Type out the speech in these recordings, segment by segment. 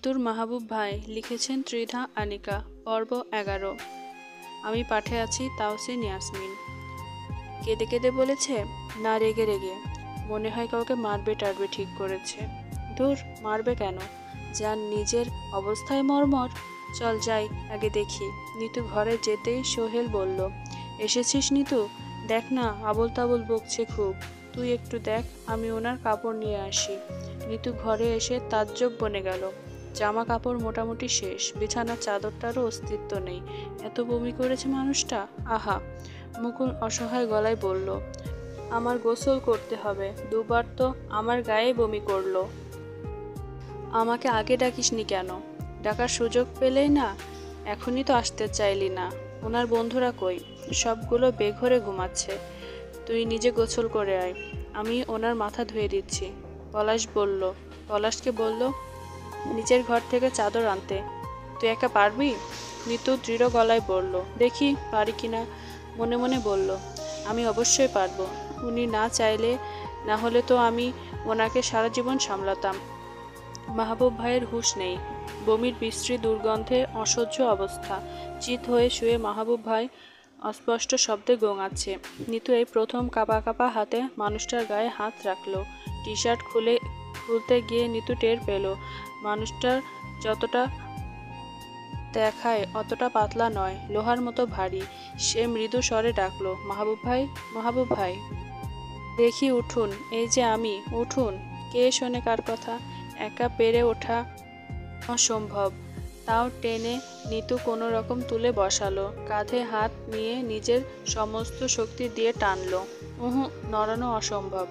নিতুর মাহবুব ভাই লিখেছেন ত্রিধা আনিকা, পর্ব 11। আমি পাঠে আছি তাওসিন ইয়াসমিন। কেঁদে কেঁদে বলেছে, না রেগে রেগে, মনে হয় কাউকে মারবে টারবে ঠিক করেছে। ধুর, মারবে কেন, যার নিজের অবস্থায় মরমর। চল যাই, আগে দেখি। নিতু ঘরে যেতেই সোহেল বলল, এসেছিস নিতু? দেখ না, আবল তাবল বকছে খুব। তুই একটু দেখ, আমি ওনার কাপড় নিয়ে আসি। নিতু ঘরে এসে তাজ্জব বনে গেল। জামা কাপড় মোটামুটি শেষ, বিছানার চাদরটারও অস্তিত্ব নেই। এত বমি করেছে মানুষটা, আহা। মুকুল অসহায় গলায় বলল, আমার গোসল করতে হবে, দুবার তো আমার গায়ে বমি করলো। আমাকে আগে ডাকিসনি কেন? ডাকার সুযোগ পেলেই না। এখনই তো আসতে চাইলি না। ওনার বন্ধুরা কই? সবগুলো বেঘরে ঘুমাচ্ছে। তুই নিজে গোসল করে আয়, আমি ওনার মাথা ধুয়ে দিচ্ছি। পলাশকে বলল নিচের ঘর থেকে চাদর আনতে। তুই একা পারবি? নিতু দৃঢ় গলায় বলল, দেখি পারি কিনা। মনে মনে বলল, আমি অবশ্যই পারবো। উনি না চাইলে, না হলে তো আমি ওনাকে সারা জীবন সামলাতাম। মাহবুব ভাইয়ের হুঁশ নেই, বমির বিশ্রী দুর্গন্ধে অসহ্য অবস্থা। চিত হয়ে শুয়ে মাহবুব ভাই অস্পষ্ট শব্দে গোঙাচ্ছে। নিতু এই প্রথম কাঁপা কাঁপা হাতে মানুষটার গায়ে হাত রাখলো। টি শার্ট খুলতে গিয়ে নিতু টের পেল মানুষটার যতটা দেখায় অতটা পাতলা নয়, লোহার মতো ভারী। সে মৃদু স্বরে ডাকলো, মাহবুব ভাই, মাহবুব ভাই। দেখি উঠুন, এই যে আমি, উঠুন। কে শোনে কার কথা? একা পেরে ওঠা অসম্ভব। তাও টেনে নিতু কোনো রকম তুলে বসালো। কাঁধে হাত নিয়ে নিজের সমস্ত শক্তি দিয়ে টানলো। নড়ানো অসম্ভব।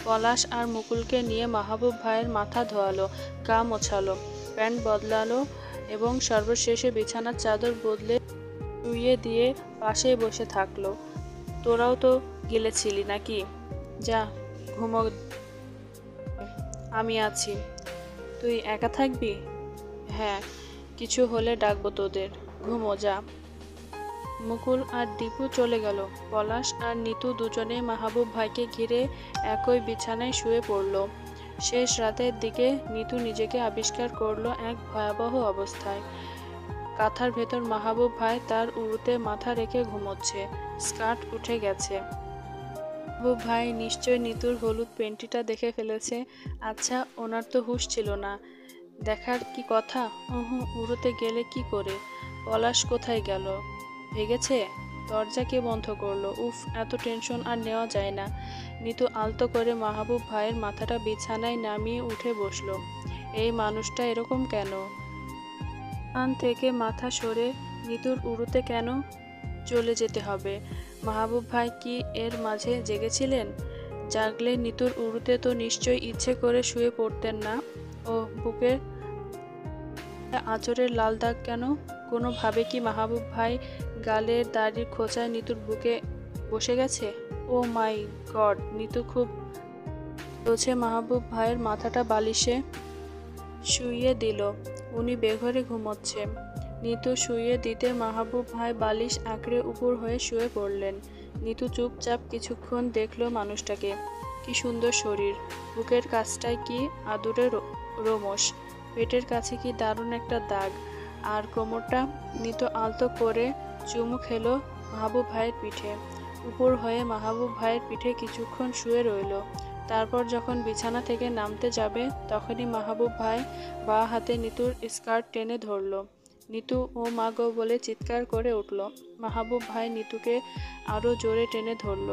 পলাশ আর মুকুলকে নিয়ে মাহবুব ভাইয়ের মাথা ধোয়ালো, গা মোছালো, প্যান্ট বদলালো এবং সর্বশেষে বিছানার চাদর বদলে শুইয়ে দিয়ে পাশেই বসে থাকলো। তোরাও তো গিলেছিলি নাকি? যা ঘুমো, আমি আছি। তুই একা থাকবি? হ্যাঁ, কিছু হলে ডাকবো তোদের। ঘুমো যা। মুকুল আর দীপু চলে গেল। পলাশ আর নিতু দুজনেই মাহবুব ভাইকে ঘিরে একই বিছানায় শুয়ে পড়ল। শেষ রাতের দিকে নিতু নিজেকে আবিষ্কার করলো এক ভয়াবহ অবস্থায়। কাঁথার ভেতর মাহবুব ভাই তার উড়ুতে মাথা রেখে ঘুমোচ্ছে। স্কার্ট উঠে গেছে। মাহবুব ভাই নিশ্চয় নিতুর হলুদ পেন্টিটা দেখে ফেলেছে। আচ্ছা, ওনার তো হুঁশ ছিল না। দেখার কি কথা? উড়োতে গেলে কি করে? পলাশ কোথায় গেল? ভেগেছে? দরজা কে বন্ধ করলো? উফ, এত টেনশন আর নেওয়া যায় না। নিতু আলতো করে মাহবুব ভাইয়ের মাথাটা বিছানায় নামিয়ে উঠে বসলো। এই মানুষটা এরকম কেন? কান থেকে মাথা সরে নিতুর উড়োতে কেন চলে যেতে হবে? মাহবুব ভাই কি এর মাঝে জেগেছিলেন? জাগলে নিতুর উড়োতে তো নিশ্চয়ই ইচ্ছে করে শুয়ে পড়তেন না। ও বুকের আঁচড়ের লাল দাগ কেন? কোনোভাবে কি মাহবুব ভাই গালের দাড়ির খোঁচায় নিতুর বুকে বসে গেছে? ও মাই গড! নিতু খুব রোছে মাহবুব ভাইয়ের মাথাটা বালিশে শুইয়ে দিল। উনি বেঘরে ঘুমোচ্ছে। নিতু শুইয়ে দিতে মাহবুব ভাই বালিশ আঁকড়ে উপর হয়ে শুয়ে পড়লেন। নিতু চুপচাপ কিছুক্ষণ দেখল মানুষটাকে। কি সুন্দর শরীর, বুকের কাছটায় কি আদুরে রোমশ, পেটের কাছে কি দারুণ একটা দাগ, আর কোমরটা। নিতু আলতো করে চুমু খেলো মাহবুব ভাইয়ের পিঠে। উপর হয়ে মাহবুব ভাইয়ের পিঠে কিছুক্ষণ শুয়ে রইল। তারপর যখন বিছানা থেকে নামতে যাবে তখনই মাহবুব ভাই বাঁ হাতে নিতুর স্কার্ট টেনে ধরল। নিতু ও মা গো বলে চিৎকার করে উঠল। মাহবুব ভাই নিতুকে আরো জোরে টেনে ধরল।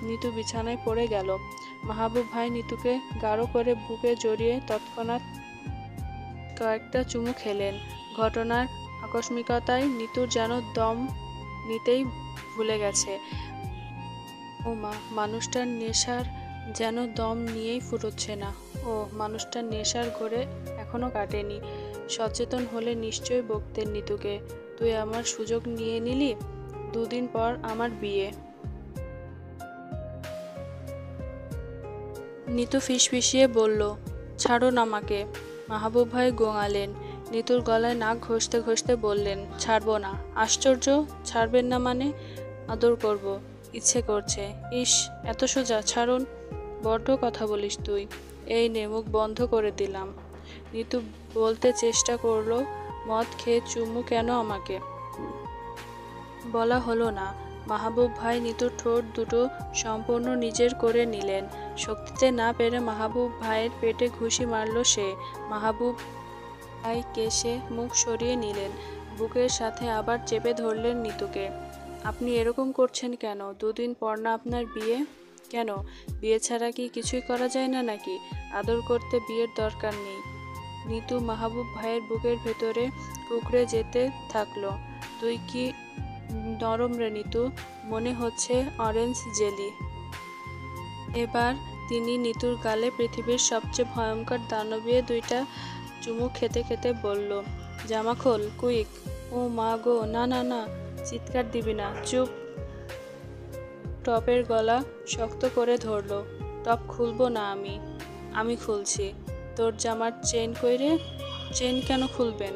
নিতু বিছানায় পড়ে গেল। মাহবুব ভাই নিতুকে গাঢ় করে বুকে জড়িয়ে তৎক্ষণাৎ কয়েকটা চুমু খেলেন। ঘটনার আকস্মিকতায় নিতুর যেন দম নিতেই ভুলে গেছে। ও মা, মানুষটার নেশার যেন দম নিয়েই ফুরোচ্ছে না। ও মানুষটার নেশার ঘোরে এখনো কাটেনি। সচেতন হলে নিশ্চয়ই বকতেন নিতুকে, তুই আমার সুযোগ নিয়ে নিলি। দুদিন পর আমার বিয়ে। নিতু ফিসফিসিয়ে বলল, ছাড়ুন আমাকে। মাহবুব ভাই গোঙালেন। নিতুর গলায় নাক ঘষতে ঘষতে বললেন, ছাড়বো না। আশ্চর্য, ছাড়বেন না মানে? আদর করব, ইচ্ছে করছে। ইস, এত সোজা? ছাড়ুন। বড্ড কথা বলিস তুই। এই নে, মুখ বন্ধ করে দিলাম। নিতু বলতে চেষ্টা করলো, মদ খেয়ে চুমু কেন আমাকে? বলা হলো না। মাহবুব ভাই নিতুর ঠোঁট দুটো সম্পূর্ণ নিজের করে নিলেন। শক্তিতে না পেরে মাহবুব ভাইয়ের পেটে ঘুষি মারল সে। মাহবুব ভাই কেশে মুখ সরিয়ে নিলেন, বুকের সাথে আবার চেপে ধরলেন নিতুকে। আপনি এরকম করছেন কেন? দুদিন পর না আপনার বিয়ে? কেন, বিয়ে ছাড়া কি কিছুই করা যায় না নাকি? আদর করতে বিয়ের দরকার নেই। নিতু মাহবুব ভাইয়ের বুকের ভেতরে কুঁকড়ে যেতে থাকলো। তুই কি নরম রে নিতু, মনে হচ্ছে অরেঞ্জ জেলি। এবার তিনি নিতুর গালে পৃথিবীর সবচেয়ে ভয়ঙ্কর দানবীয় দুইটা চুমু খেতে খেতে বলল, জামা খোল কুইক। ও মা গো, না না না, চিৎকার দিবি না, চুপ। টপের গলা শক্ত করে ধরল। টপ খুলবো না আমি। আমি খুলছি। তোর জামার চেন কইরে? চেন কেন খুলবেন?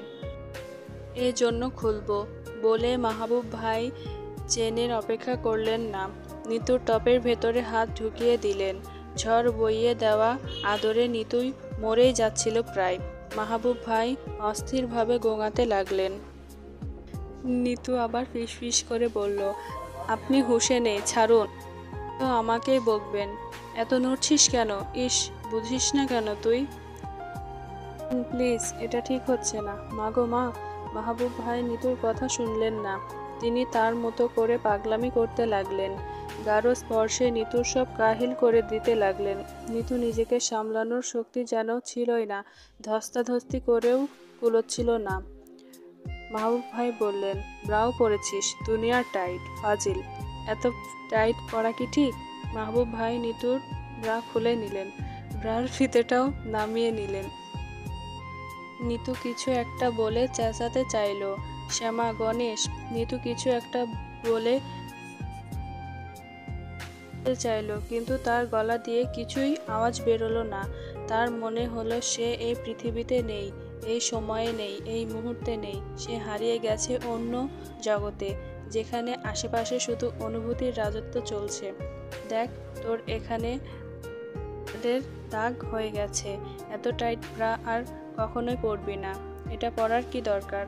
এই জন্য খুলবো বলে মাহবুব ভাই চেনের অপেক্ষা করলেন না। নিতুর টপের ভেতরে হাত ঢুকিয়ে দিলেন। ঝড় বইয়ে দেওয়া আদরে নিতুই মরেই যাচ্ছিল প্রায়। মাহবুব ভাই অস্থিরভাবে গোঙাতে লাগলেন। নিতু আবার ফিসফিস করে বলল, আপনি হুঁশে নেই, ছাড়ুন। তো আমাকেই বকবেন, এত নড়ছিস কেন? ইস, বুঝিস না কেন তুই? প্লিজ, এটা ঠিক হচ্ছে না। মা গো মা। মাহবুব ভাই নিতুর কথা শুনলেন না। তিনি তার মতো করে পাগলামি করতে লাগলেন। গাঢ় স্পর্শে নিতুর সব কাহিল করে দিতে লাগলেন। নিতু নিজেকে সামলানোর শক্তি যেন ছিলই না, ধস্তাধস্তি করেও কুলোচ্ছিল না। মাহবুব ভাই বললেন, ব্রাও পরেছিস, দুনিয়ার টাইট, ফাজিল। এত টাইট পরা কি ঠিক? মাহবুব ভাই নিতুর ব্রা খুলে নিলেন, ব্রার ফিতেটাও নামিয়ে নিলেন। নিতু কিছু একটা বলে চেঁচাতে চাইল। শ্যামা, গণেশ। নিতু কিছু একটা বলে চাইল, কিন্তু তার গলা দিয়ে কিছুই আওয়াজ বেরোলো না। তার মনে হলো সে এই পৃথিবীতে নেই, এই সময়ে নেই, এই মুহূর্তে নেই। সে হারিয়ে গেছে অন্য জগতে, যেখানে আশেপাশে শুধু অনুভূতির রাজত্ব চলছে। দেখ, তোর এখানে দাগ হয়ে গেছে। এত টাইট ব্রা আর কখনোই পরবি না। এটা পরার কি দরকার?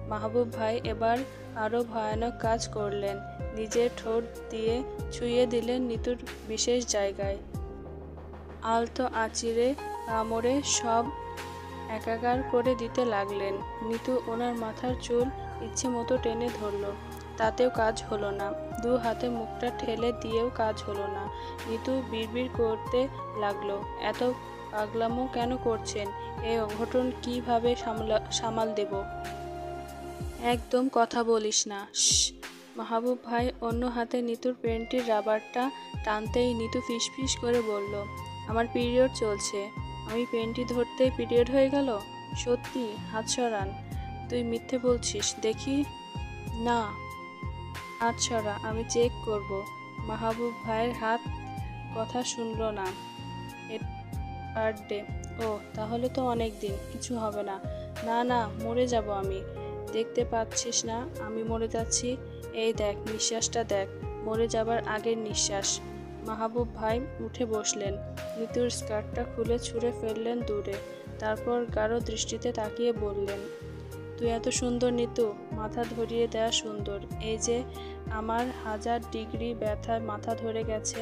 মাহবুব ভাই এবার আরো ভয়ানক কাজ করলেন। নিজের ঠোঁট দিয়ে ছুঁয়ে দিলেন নিতুর বিশেষ জায়গায়। আলতো আঁচিড়ে কামড়ে সব একাকার করে দিতে লাগলেন। নিতু ওনার মাথার চুল ইচ্ছে মতো টেনে ধরল, তাতেও কাজ হলো না। দু হাতে মুখটা ঠেলে দিয়েও কাজ হলো না। নিতু বিড়বিড় করতে লাগলো, এত পাগলামো কেন করছেন? এই অঘটন কিভাবে সামাল দেব? একদম কথা বলিস না। মাহবুব ভাই অন্য হাতে নিতুর পেন্টির রাবারটা টানতেই নিতু ফিসফিস করে বলল, আমার পিরিয়ড চলছে। আমি পেন্টি ধরতেই পিরিয়ড হয়ে গেল? সত্যি, হাত সরান। তুই মিথ্যে বলছিস দেখি। না, হাত সরা, আমি চেক করব। মাহবুব ভাইয়ের হাত কথা শুনল না। বার্থডে? ও, তাহলে তো অনেক দিন, কিছু হবে না। না না, মরে যাব আমি। দেখতে পাচ্ছিস না আমি মরে যাচ্ছি? এই দেখ, নিঃশ্বাসটা দেখ, মরে যাবার আগের নিঃশ্বাস। মাহবুব ভাই উঠে বসলেন। নিতুর স্কার্টটা খুলে ছুঁড়ে ফেললেন দূরে। তারপর গাঢ় দৃষ্টিতে তাকিয়ে বললেন, তুই এত সুন্দর নিতু, মাথা ধরিয়ে দেয়া সুন্দর। এই যে আমার 1000 ডিগ্রি ব্যথায় মাথা ধরে গেছে,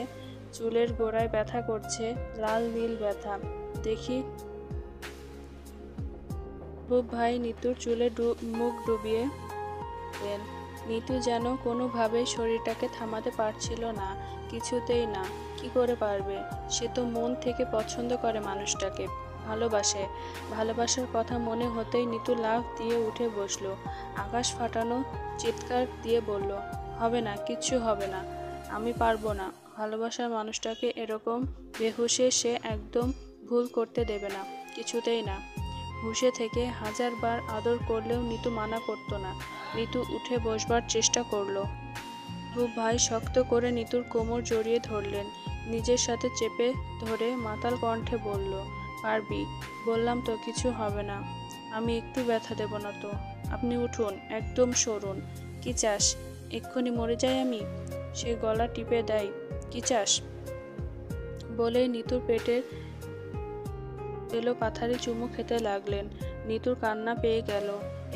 চুলের গোড়ায় ব্যথা করছে, লাল নীল ব্যথা। দেখি। মাহবুব ভাই নিতুর চুলে মুখ ডুবিয়ে দেন। নিতু যেন কোনোভাবেই শরীরটাকে থামাতে পারছিল না, কিছুতেই না। কি করে পারবে? সে তো মন থেকে পছন্দ করে মানুষটাকে, ভালোবাসে। ভালোবাসার কথা মনে হতেই নিতু লাফ দিয়ে উঠে বসলো। আকাশ ফাটানো চিৎকার দিয়ে বলল, হবে না, কিচ্ছু হবে না, আমি পারবো না। ভালোবাসার মানুষটাকে এরকম বেহুশে সে একদম ভুল করতে দেবে না, কিছুতেই না। হুঁশে থেকে 1000 বার আদর করলেও নিতু মানা করতো না। নিতু উঠে বসবার চেষ্টা করলো। মাহবুব ভাই শক্ত করে নিতুর কোমর জড়িয়ে ধরলেন, নিজের সাথে চেপে ধরে মাতাল কণ্ঠে বলল, পারবি? বললাম তো, কিছু হবে না। আমি একটু ব্যথা দেব না তো। আপনি উঠুন, একদম সরুন। কি চাস? এক্ষুনি মরে যাই আমি? সে গলা টিপে দেয়। কি চাস? বলেই নিতুর পেটের এলো পাথারি চুমু খেতে লাগলেন। নিতুর কান্না পেয়ে গেল।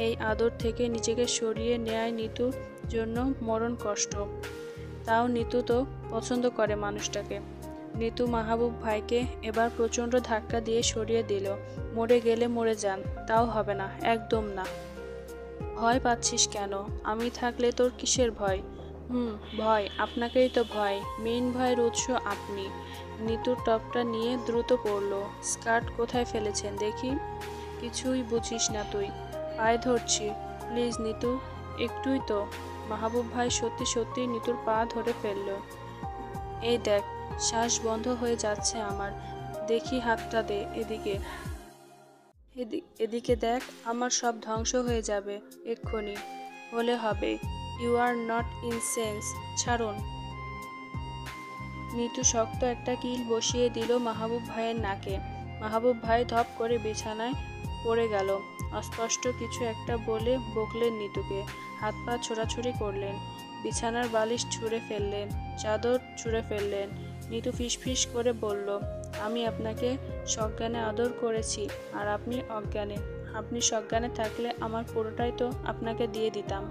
এই আদর থেকে নিজেকে সরিয়ে নেয় নিতুর জন্য মরণ কষ্ট। তাও নিতু তো পছন্দ করে মানুষটাকে। নিতু মাহবুব ভাইকে এবার প্রচণ্ড ধাক্কা দিয়ে সরিয়ে দিল। মরে গেলে মরে যান, তাও হবে না, একদম না। ভয় পাচ্ছিস কেন? আমি থাকলে তোর কিসের ভয়? ভয়, আপনাকেই তো ভয়। মেইন ভয়ের উৎস আপনি। নিতুর টপটা নিয়ে দ্রুত পড়ল। স্কার্ট কোথায় ফেলেছেন দেখি। কিছুই বুঝিস না তুই। পায়ে ধরছি, প্লিজ নিতু, একটুই তো। মাহবুব ভাই সত্যি সত্যি নিতুর পা ধরে ফেলল। এই দেখ, শ্বাস বন্ধ হয়ে যাচ্ছে আমার। দেখি হাতটা দে, এদিকে এদিকে দেখ, আমার সব ধ্বংস হয়ে যাবে এক্ষুনি। হলে হবে। You are not in sense. ছাড়ুন। নিতু শক্ত একটা কিল বসিয়ে দিল মাহবুব ভাইয়ের নাকে। মাহবুব ভাই ধপ করে বিছানায় পড়ে গেল। অস্পষ্ট কিছু একটা বলে বকলেন নিতুকে। হাত পা ছোড়াছুড়ি করলেন। বিছানার বালিশ ছুঁড়ে ফেললেন, চাদর ছুঁড়ে ফেললেন। নিতু ফিসফিস করে বলল, আমি আপনাকে সজ্ঞানে আদর করেছি, আর আপনি অজ্ঞানে। আপনি সজ্ঞানে থাকলে আমার পুরোটাই তো আপনাকে দিয়ে দিতাম।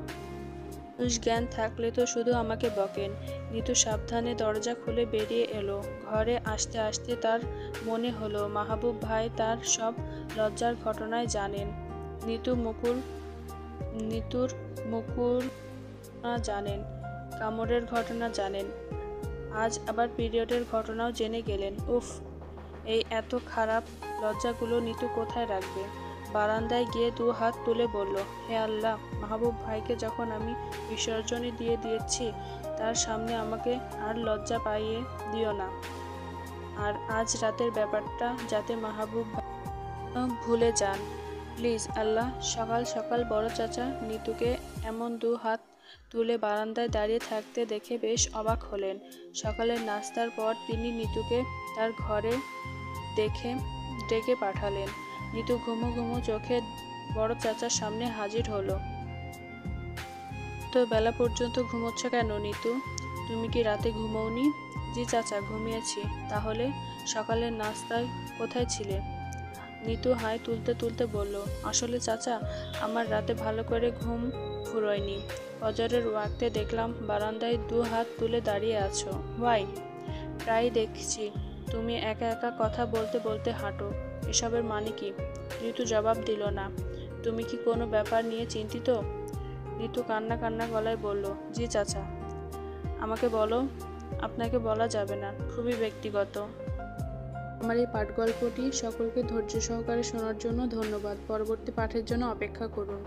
জ্ঞান থাকলে তো শুধু আমাকে বকেন। নিতু সাবধানে দরজা খুলে বেরিয়ে এলো। ঘরে আসতে আসতে তার মনে হলো মাহবুব ভাই তার সব লজ্জার ঘটনায় জানেন। নিতুর মুকুর জানেন, কামড়ের ঘটনা জানেন, আজ আবার পিরিয়ডের ঘটনাও জেনে গেলেন। উফ, এই এত খারাপ লজ্জাগুলো নিতু কোথায় রাখবে? বারান্দায় গিয়ে 2 হাত তুলে বলল, হে আল্লাহ, মাহবুব ভাইকে যখন আমি বিসর্জনই দিয়ে দিয়েছি, তার সামনে আমাকে আর লজ্জা পাইয়ে দিও না। আর আজ রাতের ব্যাপারটা যাতে মাহবুব ভাই ভুলে যান, প্লিজ আল্লাহ। সকাল সকাল বড় চাচা নিতুকে এমন 2 হাত তুলে বারান্দায় দাঁড়িয়ে থাকতে দেখে বেশ অবাক হলেন। সকালের নাস্তার পর তিনি নিতুকে তার ঘরে ডেকে পাঠালেন। নিতু ঘুমো ঘুমো চোখে বড় চাচার সামনে হাজির হলো। তো বেলা পর্যন্ত ঘুমোচ্ছ কেন নিতু? তুমি কি রাতে ঘুমোওনি? জি চাচা, ঘুমিয়েছি। তাহলে সকালের নাস্তায় কোথায় ছিলে? নিতু হাই তুলতে তুলতে বলল, আসলে চাচা, আমার রাতে ভালো করে ঘুম ফুরোয়নি। ফজরের ওয়াক্তে দেখলাম বারান্দায় 2 হাত তুলে দাঁড়িয়ে আছো। ওয়াই? প্রায় দেখছি তুমি একা একা কথা বলতে বলতে হাঁটো। এসবের মানে কি? নিতু জবাব দিল না। তুমি কি কোনো ব্যাপার নিয়ে চিন্তিত? নিতু কান্না কান্না গলায় বলল, জি চাচা। আমাকে বলো। আপনাকে বলা যাবে না, খুবই ব্যক্তিগত। আমার এই পাঠগল্পটি সকলকে ধৈর্য সহকারে শোনার জন্য ধন্যবাদ। পরবর্তী পাঠের জন্য অপেক্ষা করুন।